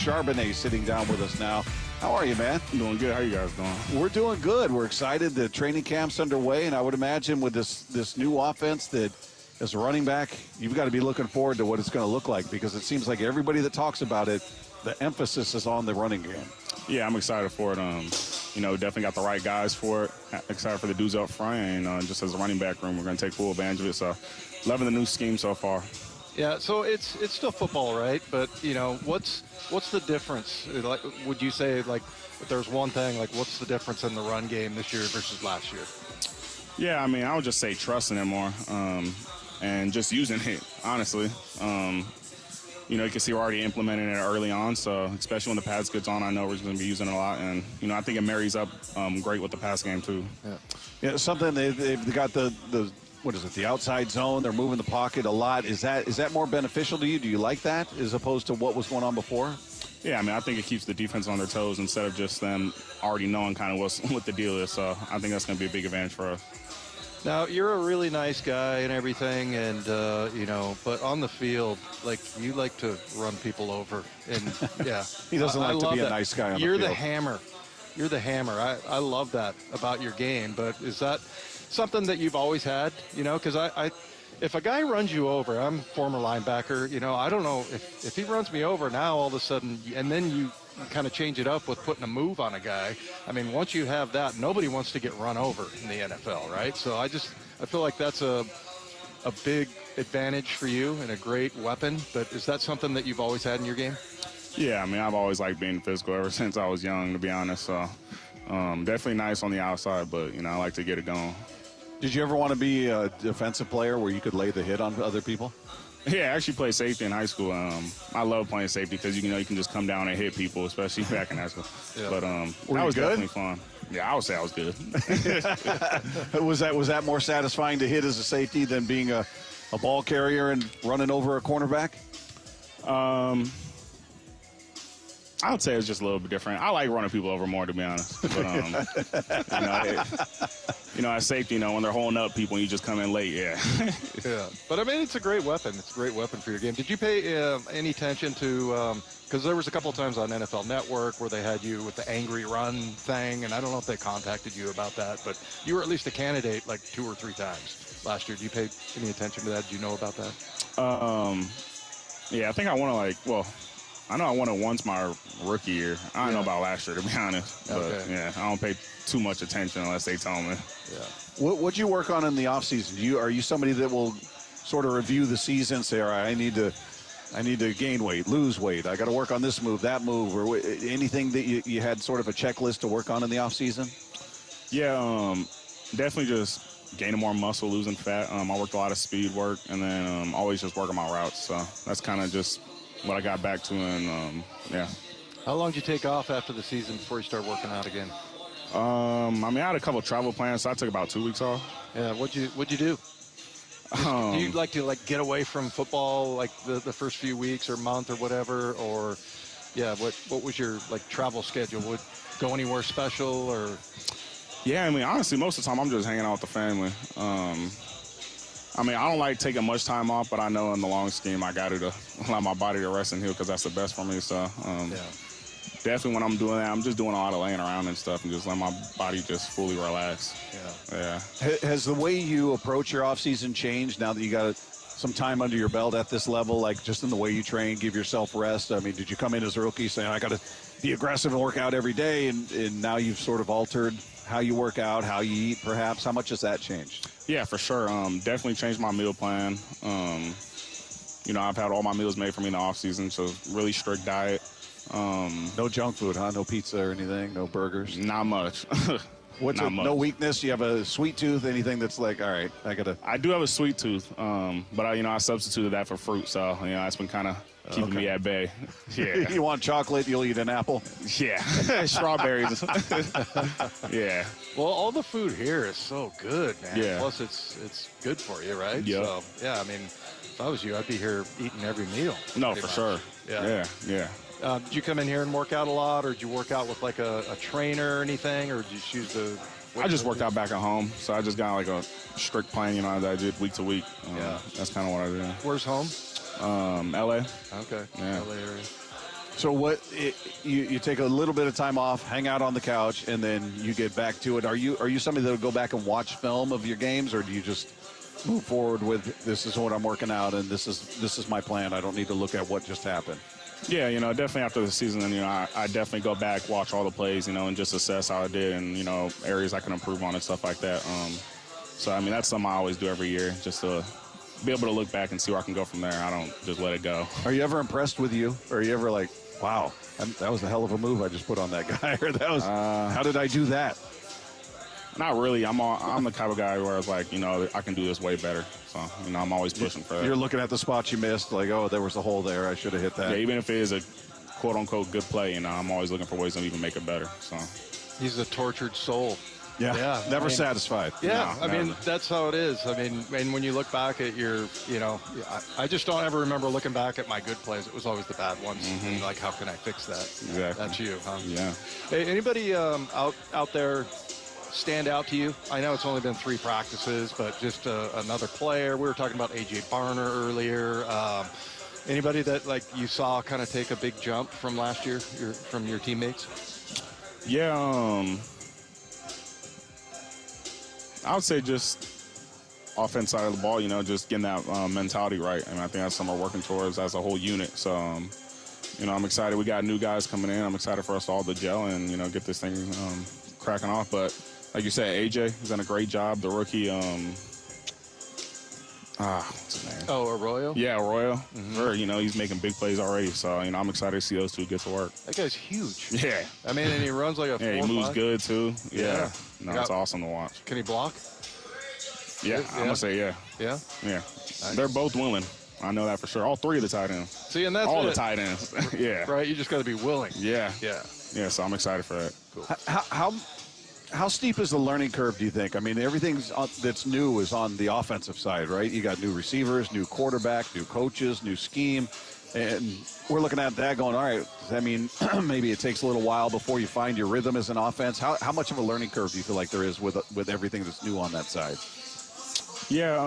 Charbonnet sitting down with us now. How are you, man? Doing good. How you guys doing? We're doing good. We're excited. The training camp's underway, and I would imagine with this new offense that as a running back, you've got to be looking forward to what it's going to look like, because it seems like everybody that talks about it, the emphasis is on the running game. Yeah, I'm excited for it. Definitely got the right guys for it. Excited for the dudes up front, and just as a running back room, we're going to take full advantage of it. So, loving the new scheme so far. Yeah, so it's still football, right? But what's the difference? Like, would you say, like, if there's one thing, like, what's the difference in the run game this year versus last year? Yeah, I would just say trusting it more, and just using it, honestly. You can see we're already implementing it early on, so especially when the pass gets on, I know we're going to be using it a lot. And, I think it marries up great with the pass game, too. Yeah, something they've got the what is it, the outside zone. They're moving the pocket a lot. Is that more beneficial to you? Do you like that as opposed to what was going on before? Yeah, I think it keeps the defense on their toes instead of just them already knowing kind of what the deal is. So I think that's going to be a big advantage for us. Now, you're a really nice guy and everything, and, but on the field, like, you like to run people over. And, yeah. He doesn't like to be a nice guy on the field. You're the hammer. You're the hammer. I love that about your game, but is that something that you've always had? Because if a guy runs you over, I'm a former linebacker, I don't know if he runs me over now all of a sudden, and then you kind of change it up with putting a move on a guy. Once you have that, nobody wants to get run over in the NFL, right? So I feel like that's a big advantage for you and a great weapon. But is that something that you've always had in your game? Yeah, I've always liked being physical ever since I was young, to be honest. So definitely nice on the outside, but, I like to get it going. Did you ever want to be a defensive player where you could lay the hit on other people? Yeah, I actually played safety in high school. I love playing safety because you can just come down and hit people, especially back in high school. Yeah. But that was definitely fun. Yeah, I would say I was good. Was that more satisfying to hit as a safety than being a ball carrier and running over a cornerback? I would say it's just a little bit different. I like running people over more, to be honest. But, as safety, when they're holding up people and you just come in late, yeah. Yeah. But, it's a great weapon. It's a great weapon for your game. Did you pay any attention to because there was a couple of times on NFL Network where they had you with the angry run thing, and I don't know if they contacted you about that, but you were at least a candidate like 2 or 3 times last year. Did you pay any attention to that? Do you know about that? Yeah, I think I won I know I won it once my rookie year. I don't know about last year, to be honest. But, okay. I don't pay too much attention unless they tell me. Yeah. What'd you work on in the offseason? Are you somebody that will sort of review the season, say, all right, I need to gain weight, lose weight, I got to work on this move, that move, or anything that you had sort of a checklist to work on in the offseason? Yeah, definitely just gaining more muscle, losing fat. I worked a lot of speed work, and then always just working my routes. So that's kind of just what I got back to, and yeah. How long did you take off after the season before you start working out again? I had a couple travel plans, so I took about 2 weeks off. Yeah, what'd you do? Do you like to get away from football like the first few weeks or month or whatever, or what was your travel schedule? Would go anywhere special or? Yeah, honestly, most of the time I'm just hanging out with the family. I don't like taking much time off, but I know in the long scheme I got to allow my body to rest and heal because that's the best for me. So definitely when I'm doing that, I'm just doing a lot of laying around and stuff and just let my body just fully relax. Yeah. Has the way you approach your offseason changed now that you got some time under your belt at this level, like just in the way you train, give yourself rest? Did you come in as a rookie saying, I got to be aggressive and work out every day, and now you've sort of altered how you work out, how you eat, perhaps? How much has that changed? Yeah, for sure. Definitely changed my meal plan. I've had all my meals made for me in the off season, so really strict diet. No junk food, huh? No pizza or anything? No burgers? Not much. Not much. No weakness? You have a sweet tooth? Anything that's like, all right, I do have a sweet tooth, but I substituted that for fruit, so it's been kind of keeping me at bay. Yeah. You want chocolate, you'll eat an apple? Yeah. Strawberries. Yeah. Well, all the food here is so good, man. Yeah. Plus, it's good for you, right? Yeah. So, if I was you, I'd be here eating every meal. No, for sure. Yeah. Did you come in here and work out a lot, or did you work out with a trainer or anything, or did you choose to? I just worked out back at home, so I just got a strict plan, that I did week to week. That's kind of what I did. Where's home? L.A. Okay. Yeah. LA area. So you take a little bit of time off, hang out on the couch, and then you get back to it. Are you somebody that will go back and watch film of your games, or do you just move forward with this is what I'm working out and this is my plan? I don't need to look at what just happened. Yeah, definitely after the season, I definitely go back, watch all the plays, and just assess how I did and, areas I can improve on and stuff like that. So, that's something I always do every year, just to be able to look back and see where I can go from there. I don't just let it go. Are you ever impressed with you? Or are you ever like, wow, that was a hell of a move I just put on that guy? Or that was, how did I do that? Not really. I'm the type of guy where it's like, I can do this way better. So, I'm always pushing for that. You're looking at the spots you missed, like, oh, there was a hole there. I should have hit that. Yeah, even if it is a quote-unquote good play, I'm always looking for ways to even make it better. So He's a tortured soul. Yeah, never satisfied. Yeah, No, never. that's how it is. And when you look back at your, I just don't ever remember looking back at my good plays. It was always the bad ones. Mm-hmm. And like, how can I fix that? Exactly. That's you, huh? Yeah. Hey, anybody out there stand out to you? I know it's only been 3 practices, but just another player. We were talking about A.J. Barner earlier. Anybody that, like, you saw kind of take a big jump from last year, from your teammates? Yeah, I would say just offense side of the ball, just getting that mentality right. I think that's something we're working towards as a whole unit. So, I'm excited. We got new guys coming in. I'm excited for us all to gel and, get this thing cracking off. But like you said, AJ has done a great job. The rookie, what's his name? Oh, Arroyo? Yeah, Arroyo. Mm-hmm. He's making big plays already. So, I'm excited to see those two get to work. That guy's huge. Yeah. And he runs like a 4 Yeah, he moves good, too. Yeah. Yeah. It's awesome to watch. Can he block? Yeah, I'm going to say yeah. Yeah? Yeah. Nice. They're both willing. I know that for sure. All 3 of the tight ends. See, and that's all it. the tight ends. Yeah. Right? You just got to be willing. Yeah. Yeah. Yeah, so I'm excited for that. Cool. How steep is the learning curve, do you think? Everything that's new is on the offensive side, right? You got new receivers, new quarterback, new coaches, new scheme. And we're looking at that going, all right, maybe it takes a little while before you find your rhythm as an offense. How much of a learning curve do you feel like there is with everything that's new on that side? Yeah,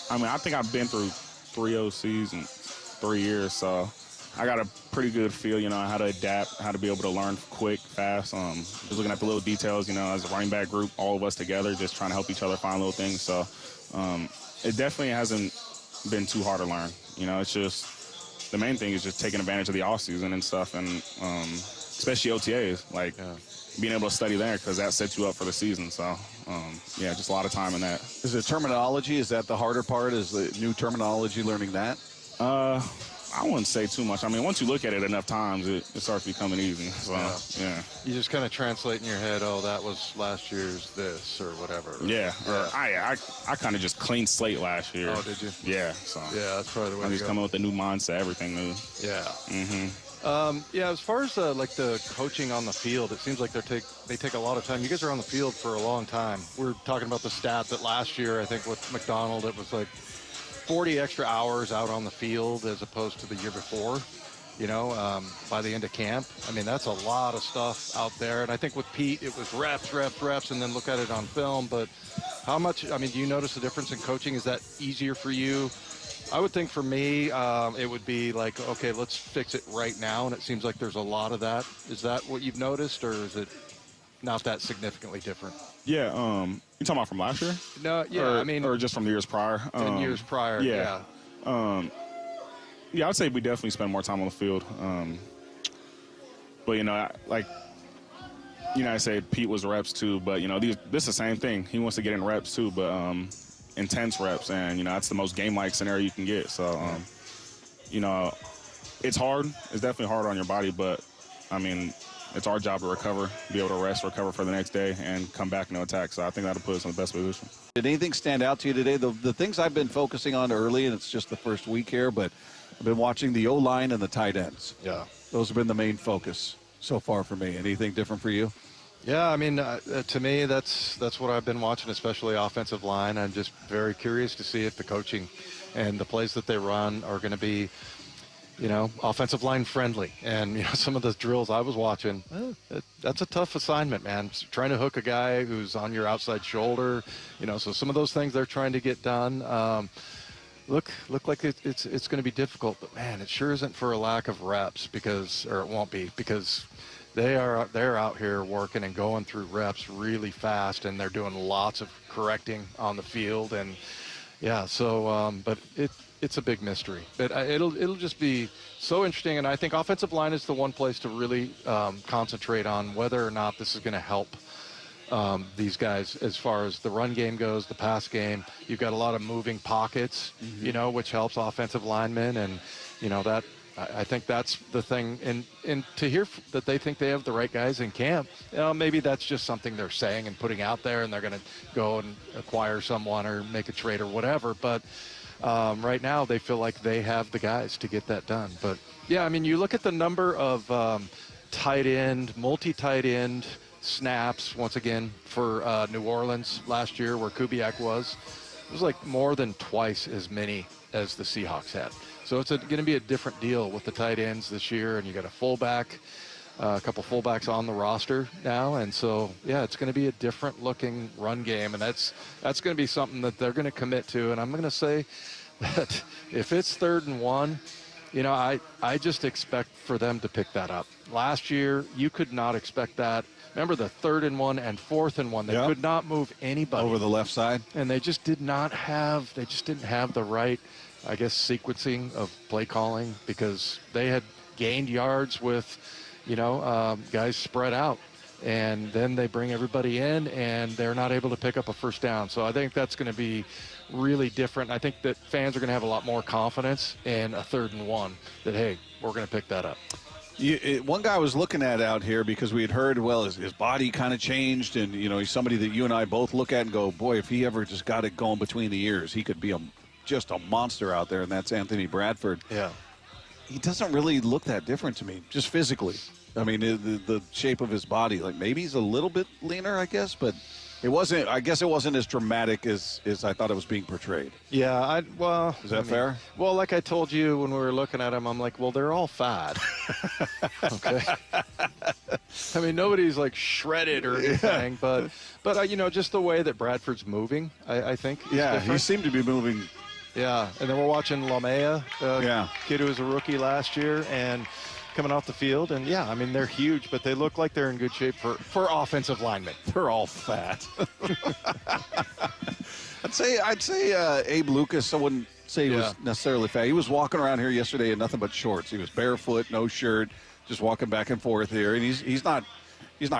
I think I've been through 3 OCs in 3 years, so I got a pretty good feel, how to adapt, how to be able to learn quick, fast. Just looking at the little details, as a running back group, all of us together, just trying to help each other find little things. So it definitely hasn't been too hard to learn. It's just the main thing is just taking advantage of the off season and stuff, and especially OTAs, being able to study there because that sets you up for the season. So just a lot of time in that. Is it terminology? Is that the harder part? Is the new terminology learning that? I wouldn't say too much. Once you look at it enough times, it starts becoming easy. So, yeah. You just kind of translate in your head, oh, that was last year's this or whatever. Yeah. I kind of just clean slate last year. Oh, did you? Yeah. So Yeah, that's probably the way I'm to just go. coming with a new mindset, everything new. Yeah. Mm-hmm. As far as the coaching on the field, it seems like they take a lot of time. You guys are on the field for a long time. We're talking about the stat that last year, I think with McDonald, it was like 40 extra hours out on the field as opposed to the year before, by the end of camp. That's a lot of stuff out there. And I think with Pete, it was reps, and then look at it on film. But how much, do you notice a difference in coaching? Is that easier for you? I would think for me, it would be like, okay, let's fix it right now. And it seems like there's a lot of that. Is that what you've noticed, or is it not that significantly different? Yeah. You talking about from last year? No, yeah. Or just from the years prior? 10 years prior. Yeah. I'd say we definitely spend more time on the field. But, I say Pete was reps too, but, this is the same thing. He wants to get in reps too, but intense reps, and, that's the most game-like scenario you can get. So, it's hard. It's definitely hard on your body, but, it's our job to recover, be able to rest, recover for the next day, and come back and attack. So I think that'll put us in the best position. Did anything stand out to you today? The things I've been focusing on early, and it's just the first week here, but I've been watching the O-line and the tight ends. Yeah. Those have been the main focus so far for me. Anything different for you? Yeah, to me, that's what I've been watching, especially offensive line. I'm just very curious to see if the coaching and the plays that they run are going to be, offensive line friendly. And, some of the drills I was watching, that's a tough assignment, man. Trying to hook a guy who's on your outside shoulder, so some of those things they're trying to get done. look like it's going to be difficult, but man, it sure isn't for a lack of reps or it won't be, because they're out here working and going through reps really fast, and they're doing lots of correcting on the field, and yeah, so but it's a big mystery, but it'll just be so interesting, and I think offensive line is the one place to really concentrate on whether or not this is going to help these guys as far as the run game goes, the pass game. You've got a lot of moving pockets, which helps offensive linemen, and that I think that's the thing. And to hear that they think they have the right guys in camp, maybe that's just something they're saying and putting out there, and they're going to go and acquire someone or make a trade or whatever. But right now they feel like they have the guys to get that done. But yeah, I mean, you look at the number of multi-tight end snaps once again for New Orleans last year, where Kubiak was. It was like more than twice as many as the Seahawks had. So it's going to be a different deal with the tight ends this year, and you got a fullback, a couple fullbacks on the roster now, and so yeah, it's going to be a different looking run game, and that's going to be something that they're going to commit to. And I'm going to say that if it's 3rd and 1, I just expect for them to pick that up. Last year, you could not expect that. Remember the 3rd and 1 and 4th and 1? They could not move anybody over the left side, and they just didn't have the right, I guess, sequencing of play calling, because they had gained yards with, guys spread out, and then they bring everybody in and they're not able to pick up a first down. So I think that's going to be really different. I think that fans are going to have a lot more confidence in a 3rd and 1 that, hey, we're going to pick that up. One guy I was looking at out here, because we had heard, his body kind of changed, and, he's somebody that you and I both look at and go, boy, if he ever just got it going between the ears, he could be just a monster out there, and that's Anthony Bradford. Yeah. He doesn't really look that different to me, just physically. I mean, the shape of his body, like maybe he's a little bit leaner, I guess, but it wasn't as dramatic as I thought it was being portrayed. Yeah, is that fair? Well, like I told you when we were looking at him, I'm like, well, they're all fat. Okay. I mean, nobody's like shredded or anything, but just the way that Bradford's moving, I think. Yeah, he seemed to be moving. Yeah, and then we're watching Lamea, kid who was a rookie last year, and coming off the field, and yeah, I mean, they're huge, but they look like they're in good shape for offensive linemen. They're all fat. I'd say Abe Lucas, I wouldn't say he was necessarily fat. He was walking around here yesterday in nothing but shorts. He was barefoot, no shirt, just walking back and forth here, and he's not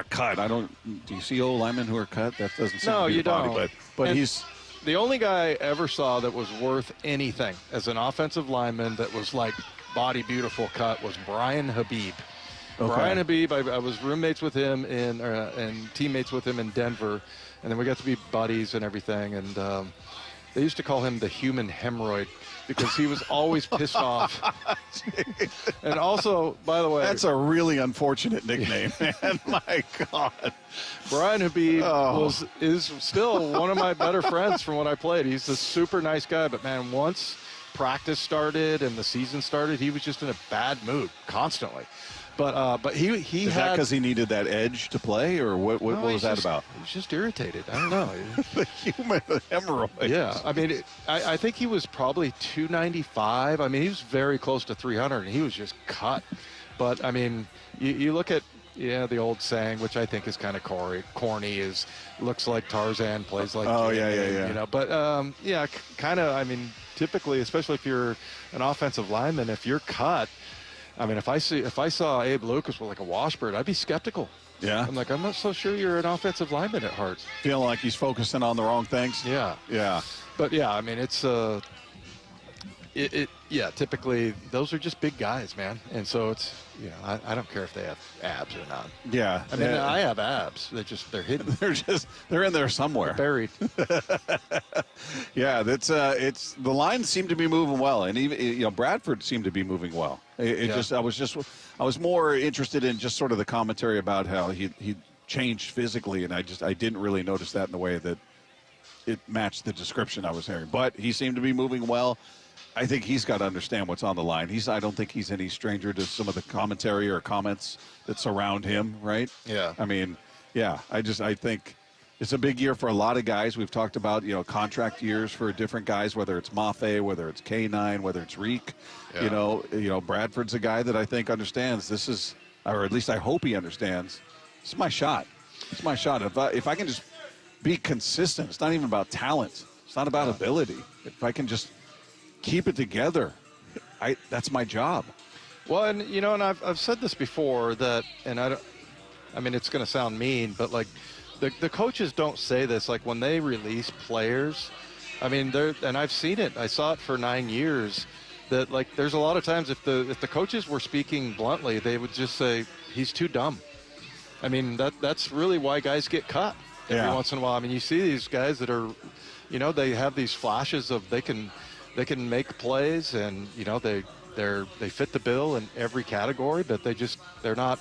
cut. Do you see old linemen who are cut? That doesn't seem to be the body, don't. But he's the only guy I ever saw that was worth anything as an offensive lineman that was like body beautiful cut was Brian Habib. Okay. Brian Habib, I was roommates with him and teammates with him in Denver, and then we got to be buddies and everything, and they used to call him the human hemorrhoid because he was always pissed off. And also, by the way, that's a really unfortunate nickname, man. My God. Brian Habib is still one of my better friends from when I played. He's a super nice guy, but man, once practice started and the season started, he was just in a bad mood constantly. But he is that because he needed that edge to play, or what was that about? He was just irritated. I don't know. The human hemorrhoid. Yeah, I mean, I think he was probably 295. I mean, he was very close to 300, and he was just cut. But I mean, you look at the old saying, which I think is kind of corny, is looks like Tarzan, plays like yeah. But kind of. I mean, typically, especially if you're an offensive lineman, if you're cut. I mean, if I saw Abe Lucas with like a washboard, I'd be skeptical. Yeah. I'm like, I'm not so sure you're an offensive lineman at heart. Feeling like he's focusing on the wrong things. Yeah. Yeah. But yeah, I mean, it's typically those are just big guys, man. And so it's, I don't care if they have abs or not. Yeah. I mean, I have abs. They're hidden. they're in there somewhere. They're buried. Yeah, it's the lines seem to be moving well, and even Bradford seemed to be moving well. I was more interested in just sort of the commentary about how he changed physically, and I didn't really notice that in the way that it matched the description I was hearing. But he seemed to be moving well. I think he's got to understand what's on the line. I don't think he's any stranger to some of the commentary or comments that surround him, right? Yeah. I mean, yeah, I think It's a big year for a lot of guys. We've talked about, contract years for different guys, whether it's Mafe, whether it's K9, whether it's Reek. Yeah. Bradford's a guy that I think understands this is, or at least I hope he understands, this is my shot. It's my shot. If I can just be consistent, it's not even about talent. It's not about ability. If I can just keep it together, that's my job. Well, and I've said this before that, and it's going to sound mean, but like the coaches don't say this. Like when they release players, and I've seen it. I saw it for 9 years. That like there's a lot of times if the coaches were speaking bluntly, they would just say he's too dumb. That's really why guys get cut every once in a while. You see these guys that are, they have these flashes of they can make plays and they fit the bill in every category, but they're not